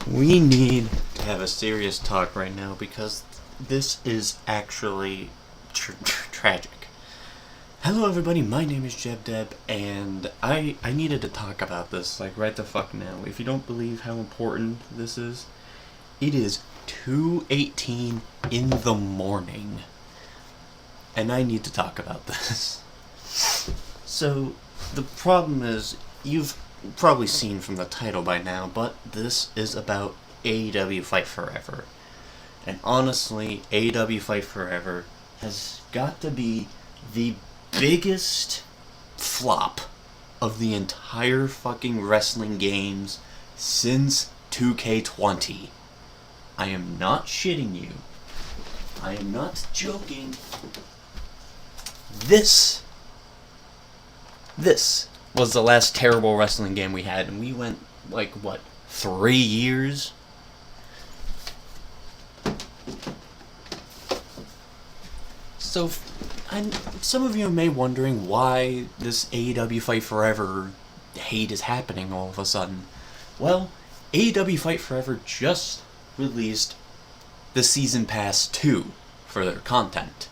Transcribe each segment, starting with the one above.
We need to have a serious talk right now because this is actually tragic. Hello everybody, my name is Jeb Deb, and I needed to talk about this, like, right the fuck now. If you don't believe how important this is, it is 2:18 in the morning, and I need to talk about this. So, the problem is, you've probably seen from the title by now, but this is about AEW Fight Forever. And honestly, AEW Fight Forever has got to be the biggest flop of the entire fucking wrestling games since 2K20. I am not shitting you. I am not joking. This was the last terrible wrestling game we had, and we went, 3 years? So, some of you may be wondering why this AEW Fight Forever hate is happening all of a sudden. Well, AEW Fight Forever just released the Season Pass 2 for their content.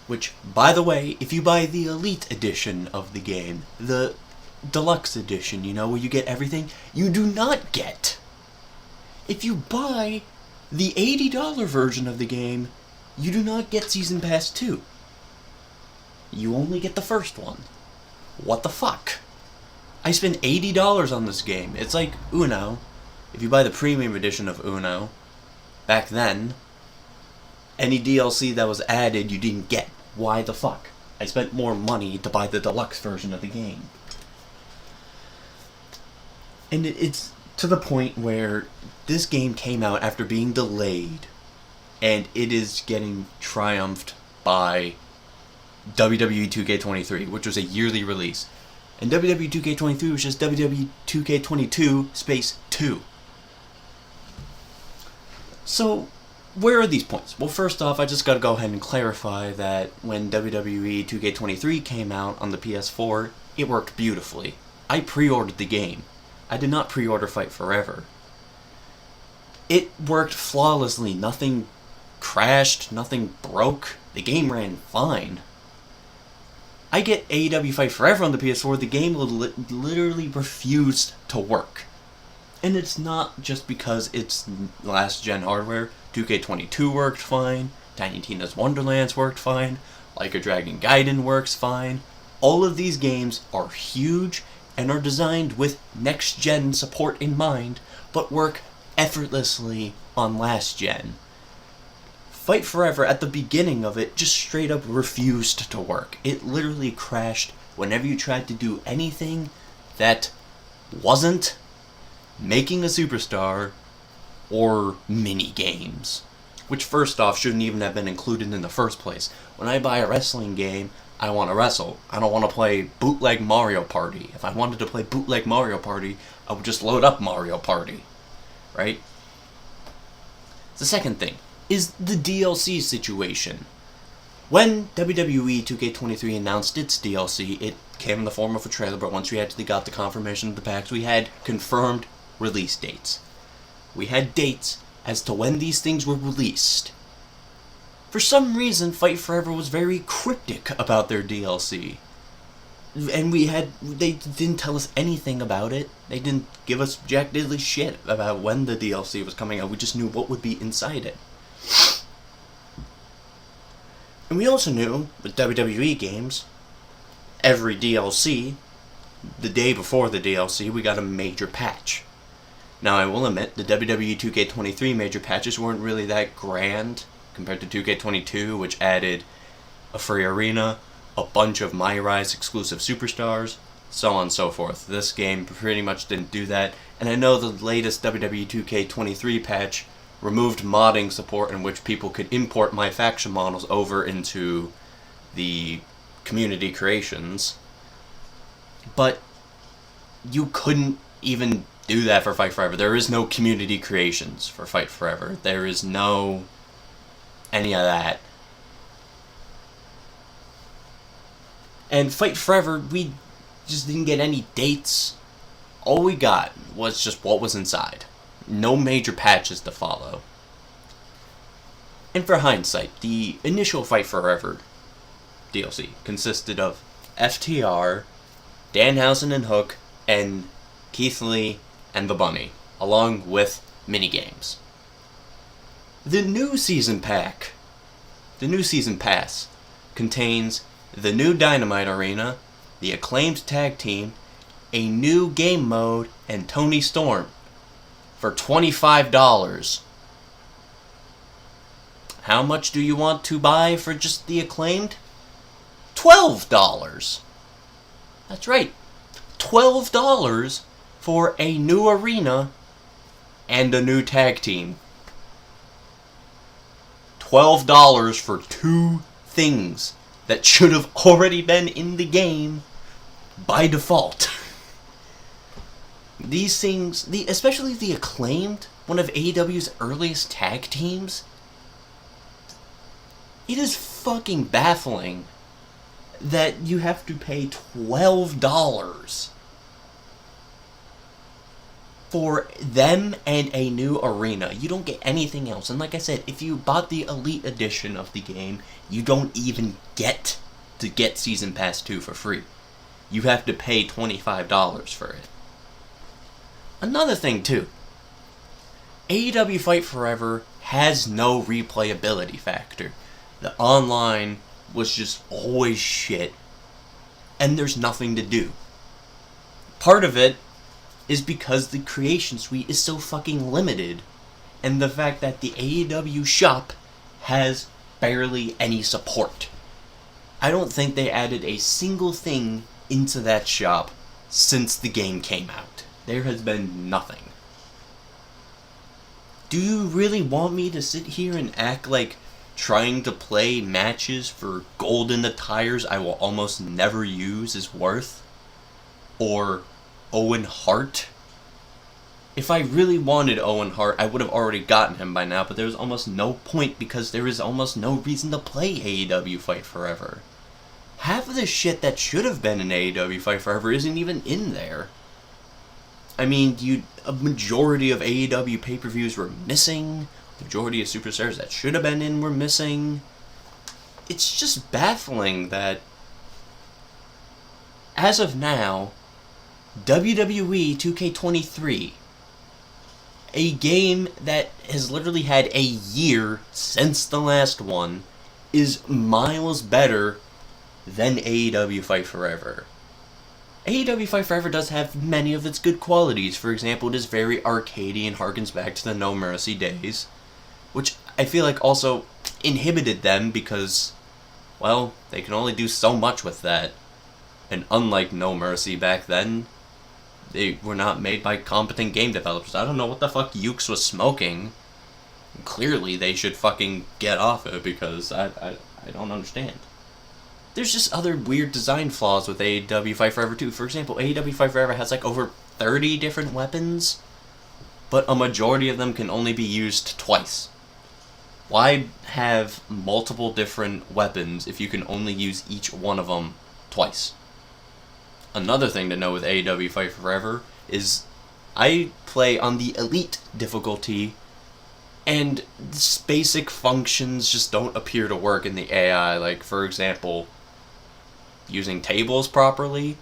Which, by the way, if you buy the Elite Edition of the game, the Deluxe Edition, where you get everything, you do not get. If you buy the $80 version of the game, you do not get Season Pass 2. You only get the first one. What the fuck? I spent $80 on this game. It's like Uno. If you buy the Premium Edition of Uno, back then, any DLC that was added you didn't get. Why the fuck? I spent more money to buy the deluxe version of the game. And it's to the point where this game came out after being delayed, and it is getting triumphed by WWE 2K23, which was a yearly release. And WWE 2K23 was just WWE 2K22 space 2. So, where are these points? Well, first off, I just gotta go ahead and clarify that when WWE 2K23 came out on the PS4, it worked beautifully. I pre-ordered the game. I did not pre-order Fight Forever. It worked flawlessly. Nothing crashed, nothing broke. The game ran fine. I get AEW Fight Forever on the PS4, the game literally refused to work. And it's not just because it's last-gen hardware. 2K22 worked fine, Tiny Tina's Wonderlands worked fine, Like a Dragon Gaiden works fine. All of these games are huge and are designed with next-gen support in mind, but work effortlessly on last-gen. Fight Forever, at the beginning of it, just straight up refused to work. It literally crashed whenever you tried to do anything that wasn't making a superstar or mini games, which first off shouldn't even have been included in the first place. When I buy a wrestling game, I want to wrestle. I don't want to play bootleg Mario Party. If I wanted to play bootleg Mario Party, I would just load up Mario Party, right? The second thing is the DLC situation. When WWE 2K23 announced its DLC, it came in the form of a trailer, but once we actually got the confirmation of the packs, we had confirmed release dates. We had dates as to when these things were released. For some reason, Fight Forever was very cryptic about their DLC. And they didn't tell us anything about it. They didn't give us jack diddly shit about when the DLC was coming out. We just knew what would be inside it. And we also knew, with WWE games, every DLC, the day before the DLC, we got a major patch. Now, I will admit, the WWE 2K23 major patches weren't really that grand compared to 2K22, which added a free arena, a bunch of My Rise exclusive superstars, so on and so forth. This game pretty much didn't do that, and I know the latest WWE 2K23 patch removed modding support in which people could import My Faction models over into the community creations, but you couldn't even do that for Fight Forever. There is no community creations for Fight Forever. There is no any of that. And Fight Forever, we just didn't get any dates all we got was just what was inside. No major patches to follow. And for hindsight, the initial Fight Forever DLC consisted of FTR, Danhausen and Hook, and Keith Lee and the Bunny, along with minigames. The new season pass, contains the new Dynamite Arena, the Acclaimed Tag Team, a new game mode, and Tony Storm for $25. How much do you want to buy for just the Acclaimed? $12. That's right. $12 for a new arena and a new tag team. $12 for two things that should have already been in the game by default. These things, especially the Acclaimed, one of AEW's earliest tag teams, it is fucking baffling that you have to pay $12 for them and a new arena. You don't get anything else. And like I said, if you bought the Elite Edition of the game, you don't even get to get Season Pass 2 for free. You have to pay $25 for it. Another thing too, AEW Fight Forever has no replayability factor. The online was just always shit, and there's nothing to do. Part of it is because the Creation Suite is so fucking limited, and the fact that the AEW shop has barely any support. I don't think they added a single thing into that shop since the game came out. There has been nothing. Do you really want me to sit here and act like trying to play matches for gold in the tires I will almost never use is worth? Or Owen Hart? If I really wanted Owen Hart, I would have already gotten him by now, but there's almost no point because there is almost no reason to play AEW Fight Forever. Half of the shit that should have been in AEW Fight Forever isn't even in there. I mean, a majority of AEW pay-per-views were missing. The majority of superstars that should have been in were missing. It's just baffling that, as of now, WWE 2K23, a game that has literally had a year since the last one, is miles better than AEW Fight Forever. AEW Fight Forever does have many of its good qualities. For example, it is very arcadey and harkens back to the No Mercy days, which I feel like also inhibited them because, well, they can only do so much with that. And unlike No Mercy back then, they were not made by competent game developers. I don't know what the fuck Ukes was smoking. Clearly, they should fucking get off it because I don't understand. There's just other weird design flaws with AEW Fight Forever too. For example, AEW Fight Forever has like over 30 different weapons, but a majority of them can only be used twice. Why have multiple different weapons if you can only use each one of them twice? Another thing to know with AEW Fight Forever is I play on the Elite difficulty, and basic functions just don't appear to work in the AI. Like, for example, using tables properly.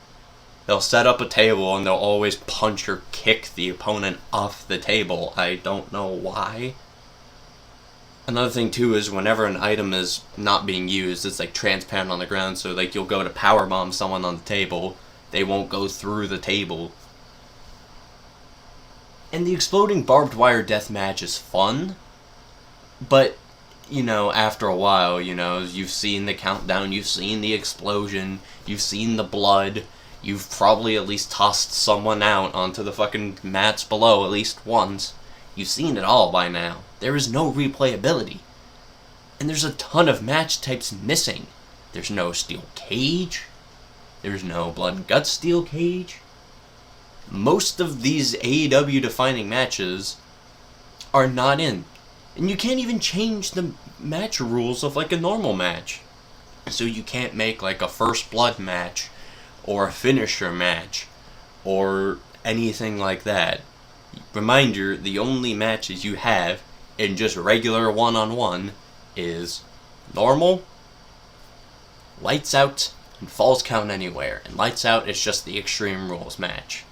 They'll set up a table and they'll always punch or kick the opponent off the table. I don't know why. Another thing too is whenever an item is not being used, it's like transparent on the ground, so like you'll go to powerbomb someone on the table, they won't go through the table. And the exploding barbed wire deathmatch is fun, but you know, after a while, you know, you've seen the countdown, you've seen the explosion, you've seen the blood, you've probably at least tossed someone out onto the fucking mats below at least once. You've seen it all by now. There is no replayability. And there's a ton of match types missing. There's no steel cage. There's no blood and guts steel cage. Most of these AEW defining matches are not in. And you can't even change the match rules of like a normal match. So you can't make like a first blood match, or a finisher match, or anything like that. Reminder, the only matches you have in just regular one-on-one is normal, lights out, and falls count anywhere. And lights out is just the Extreme Rules match.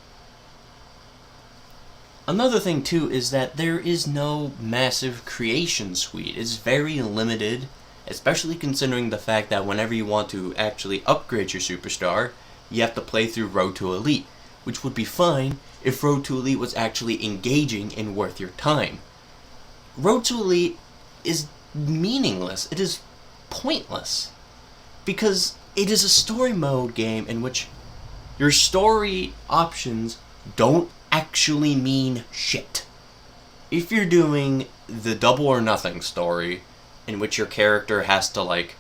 Another thing too is that there is no massive creation suite. It's very limited, especially considering the fact that whenever you want to actually upgrade your superstar, you have to play through Road to Elite, which would be fine if Road to Elite was actually engaging and worth your time. Road to Elite is meaningless. It is pointless. Because it is a story mode game in which your story options don't actually mean shit. If you're doing the Double or Nothing story, in which your character has to, like,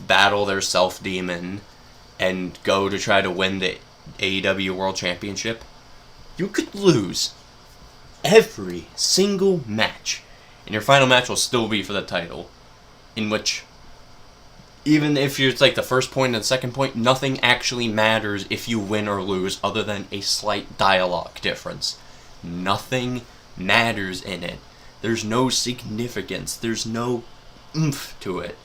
battle their self-demon and go to try to win the AEW World Championship, you could lose every single match, and your final match will still be for the title, in which, even if it's like the first point and the second point, nothing actually matters if you win or lose other than a slight dialogue difference. Nothing matters in it. There's no significance. There's no oomph to it.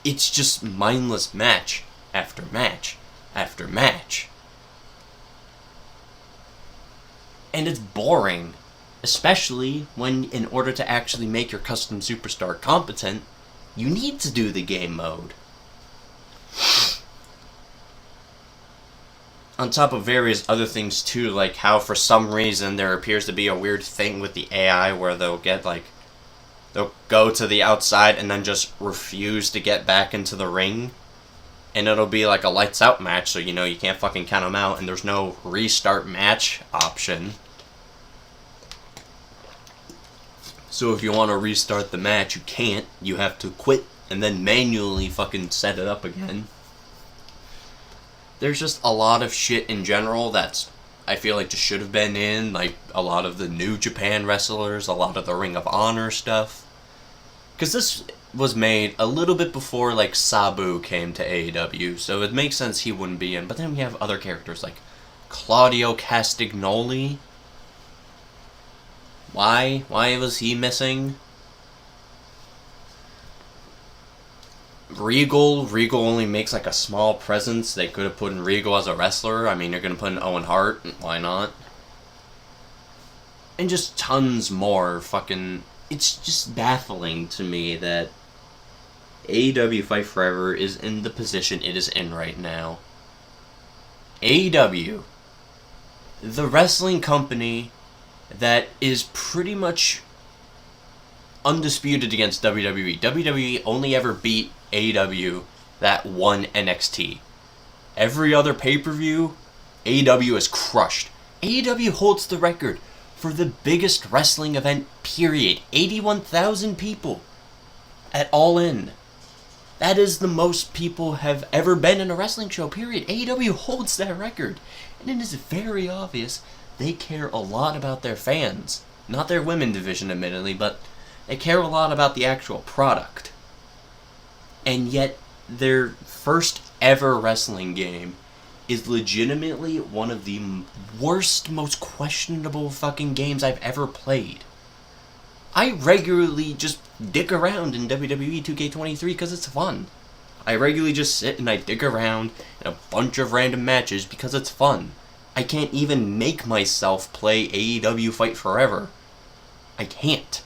It's just mindless match after match after match. And it's boring. Especially when, in order to actually make your custom superstar competent, you need to do the game mode. On top of various other things too, like how for some reason there appears to be a weird thing with the AI where they'll go to the outside and then just refuse to get back into the ring. And it'll be like a lights out match, so you can't fucking count them out, and there's no restart match option. So if you want to restart the match, you can't. You have to quit and then manually fucking set it up again. There's just a lot of shit in general that's, I feel like, just should have been in. Like, a lot of the New Japan wrestlers, a lot of the Ring of Honor stuff. Because this was made a little bit before, like, Sabu came to AEW, so it makes sense he wouldn't be in. But then we have other characters like Claudio Castagnoli. Why? Why was he missing? Regal only makes like a small presence. They could have put in Regal as a wrestler. I mean, you're going to put in Owen Hart. Why not? And just tons more fucking... It's just baffling to me that AEW Fight Forever is in the position it is in right now. AEW, the wrestling company that is pretty much undisputed against WWE. WWE only ever beat AEW that one NXT. Every other pay-per-view, AEW is crushed. AEW holds the record for the biggest wrestling event, period. 81,000 people at All In. That is the most people have ever been in a wrestling show, period. AEW holds that record. And it is very obvious they care a lot about their fans. Not their women division, admittedly, but they care a lot about the actual product. And yet, their first ever wrestling game is legitimately one of the worst, most questionable fucking games I've ever played. I regularly just dick around in WWE 2K23 because it's fun. I regularly just sit and I dig around in a bunch of random matches because it's fun. I can't even make myself play AEW Fight Forever. I can't.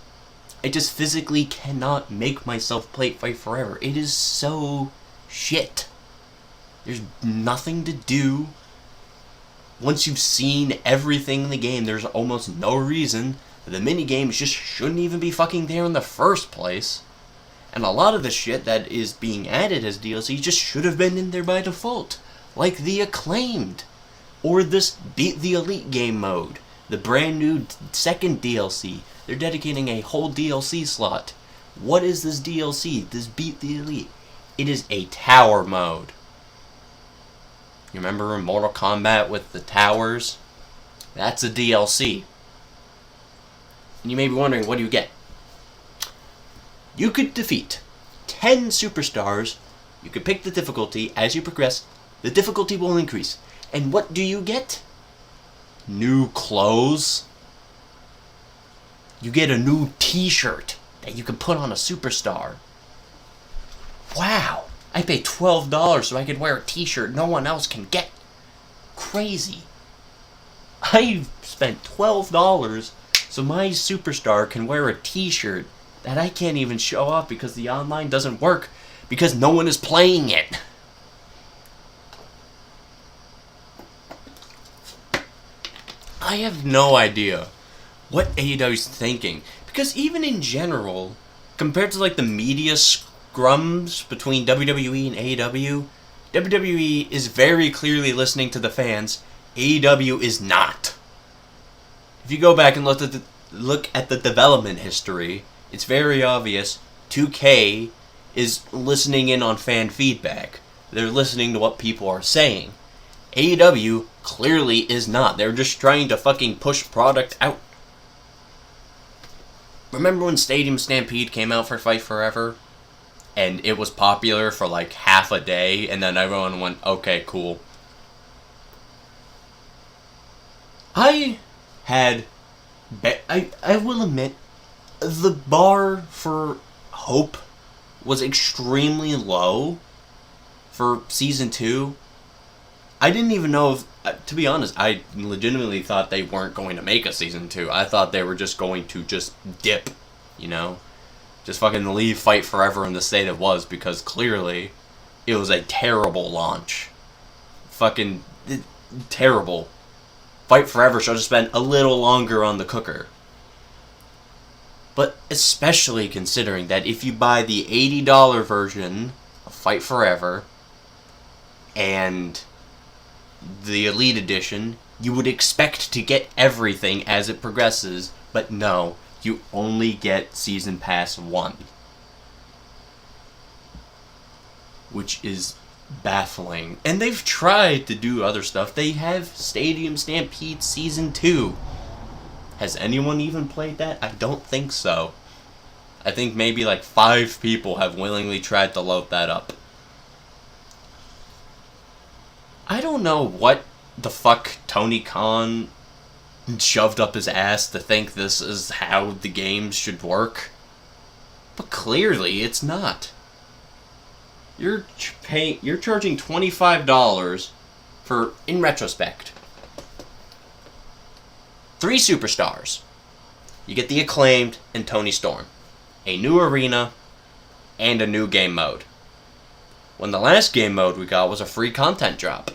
I just physically cannot make myself play Fight Forever. It is so shit. There's nothing to do. Once you've seen everything in the game, there's almost no reason. The minigames just shouldn't even be fucking there in the first place. And a lot of the shit that is being added as DLC just should have been in there by default. Like the Acclaimed. Or this Beat the Elite game mode. The brand new second DLC. They're dedicating a whole DLC slot. What is this DLC? This Beat the Elite? It is a tower mode. You remember in Mortal Kombat with the towers? That's a DLC. And you may be wondering, what do you get? You could defeat 10 superstars. You could pick the difficulty. As you progress, the difficulty will increase. And what do you get? new clothes. You get a new t-shirt that you can put on a superstar. Wow. I paid $12 so I could wear a t-shirt no one else can get. Crazy. I spent $12 so my superstar can wear a t-shirt that I can't even show off because the online doesn't work because no one is playing it. I have no idea what AEW is thinking, because even in general, compared to like the media scrums between WWE and AEW, WWE is very clearly listening to the fans. AEW is not. If you go back and look at the development history, it's very obvious 2K is listening in on fan feedback. They're listening to what people are saying. AEW clearly is not. They're just trying to fucking push product out. Remember when Stadium Stampede came out for Fight Forever? And it was popular for like half a day, and then everyone went, okay, cool. I will admit, the bar for hope was extremely low for Season 2. I didn't even know if, to be honest, I legitimately thought they weren't going to make a Season 2. I thought they were just going to just dip, you know? Just fucking leave Fight Forever in the state it was, because clearly it was a terrible launch. Fucking terrible. Fight Forever should have spent a little longer on the cooker. But especially considering that if you buy the $80 version of Fight Forever and the Elite Edition, you would expect to get everything as it progresses, but no, you only get Season Pass 1. Which is baffling. And they've tried to do other stuff. They have Stadium Stampede Season 2. Has anyone even played that? I don't think so. I think maybe like 5 people have willingly tried to load that up. I don't know what the fuck Tony Khan shoved up his ass to think this is how the games should work. But clearly it's not. You're charging $25 for, in retrospect, 3 superstars. You get the Acclaimed and Tony Storm, a new arena, and a new game mode. When the last game mode we got was a free content drop.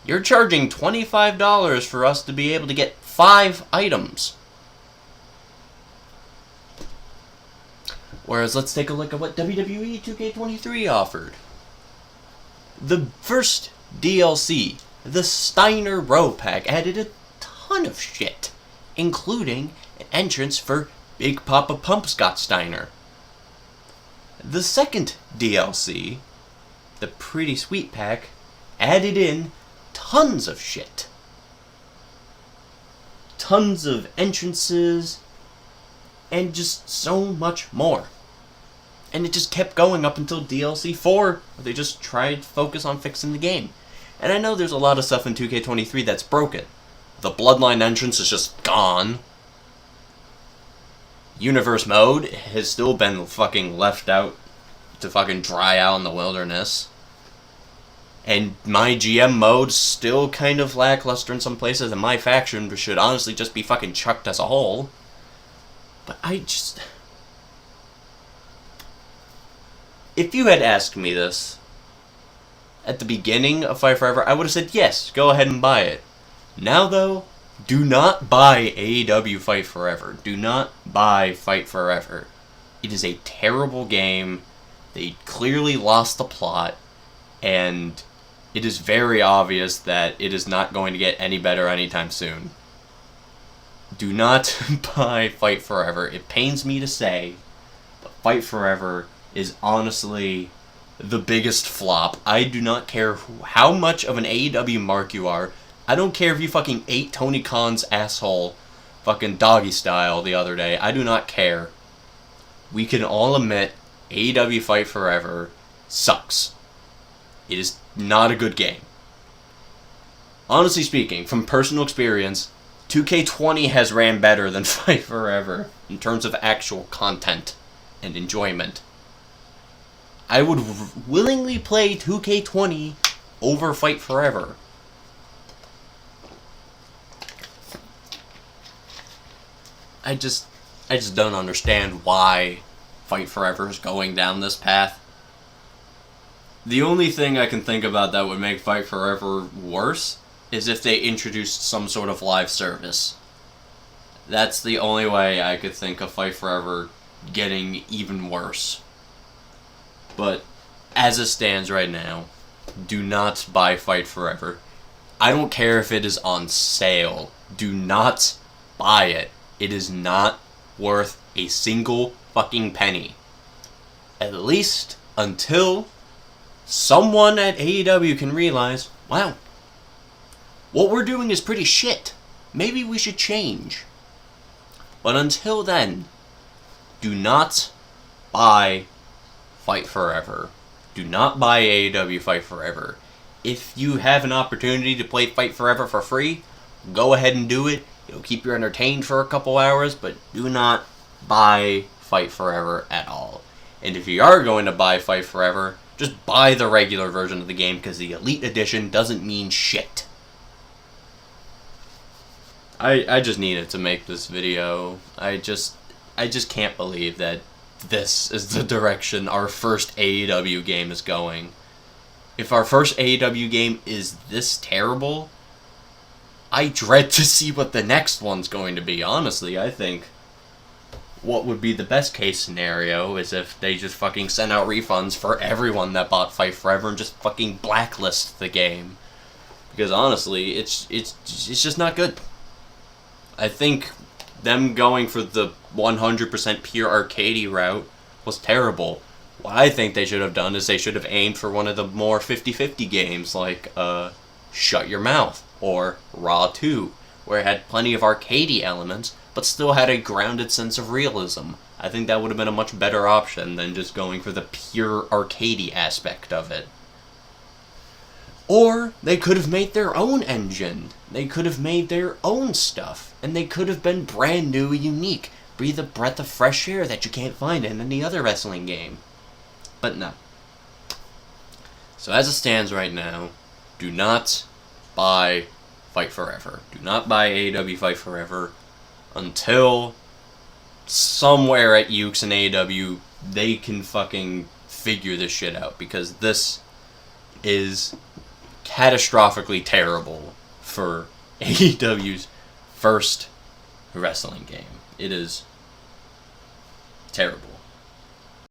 You're charging $25 for us to be able to get 5 items. Whereas let's take a look at what WWE 2K23 offered. The first DLC, the Steiner Row Pack, added a ton of shit, including an entrance for Big Papa Pump Scott Steiner. The second DLC, the Pretty Sweet Pack, added in tons of shit. Tons of entrances, and just so much more. And it just kept going up until DLC 4, where they just tried to focus on fixing the game. And I know there's a lot of stuff in 2K23 that's broken. The Bloodline entrance is just gone. Universe mode has still been fucking left out to fucking dry out in the wilderness. And my GM mode's still kind of lackluster in some places, and my faction should honestly just be fucking chucked as a whole. But if you had asked me this at the beginning of Fight Forever, I would have said yes, go ahead and buy it. Now though, do not buy AEW Fight Forever. Do not buy Fight Forever. It is a terrible game. They clearly lost the plot, and it is very obvious that it is not going to get any better anytime soon. Do not buy Fight Forever. It pains me to say, but Fight Forever is honestly the biggest flop. I do not care how much of an AEW mark you are. I don't care if you fucking ate Tony Khan's asshole fucking doggy style the other day. I do not care. We can all admit AEW Fight Forever sucks. It is not a good game. Honestly speaking, from personal experience, 2K20 has ran better than Fight Forever in terms of actual content and enjoyment. I would willingly play 2K20 over Fight Forever. I just don't understand why Fight Forever is going down this path. The only thing I can think about that would make Fight Forever worse is if they introduced some sort of live service. That's the only way I could think of Fight Forever getting even worse. But as it stands right now, do not buy Fight Forever. I don't care if it is on sale. Do not buy it. It is not worth a single fucking penny. At least until someone at AEW can realize, wow, what we're doing is pretty shit. Maybe we should change. But until then, do not buy Fight Forever. Do not buy AEW Fight Forever. If you have an opportunity to play Fight Forever for free, go ahead and do it. It'll keep you entertained for a couple hours, but do not buy Fight Forever at all. And if you are going to buy Fight Forever, just buy the regular version of the game, because the Elite Edition doesn't mean shit. I just needed to make this video. I just can't believe that this is the direction our first AEW game is going. If our first AEW game is this terrible, I dread to see what the next one's going to be, honestly. I think what would be the best case scenario is if they just fucking send out refunds for everyone that bought Fight Forever and just fucking blacklist the game. Because honestly, it's just not good. I think them going for the 100% pure arcadey route was terrible. What I think they should have done is they should have aimed for one of the more 50-50 games like Shut Your Mouth or Raw 2, where it had plenty of arcadey elements but still had a grounded sense of realism. I think that would have been a much better option than just going for the pure arcadey aspect of it. Or they could have made their own engine. They could have made their own stuff. And they could have been brand new and unique. Breathe a breath of fresh air that you can't find in any other wrestling game. But no. So as it stands right now, do not buy Fight Forever. Do not buy AEW Fight Forever until somewhere at Ukes and AEW they can fucking figure this shit out. Because this is catastrophically terrible for AEW's first wrestling game. It is terrible.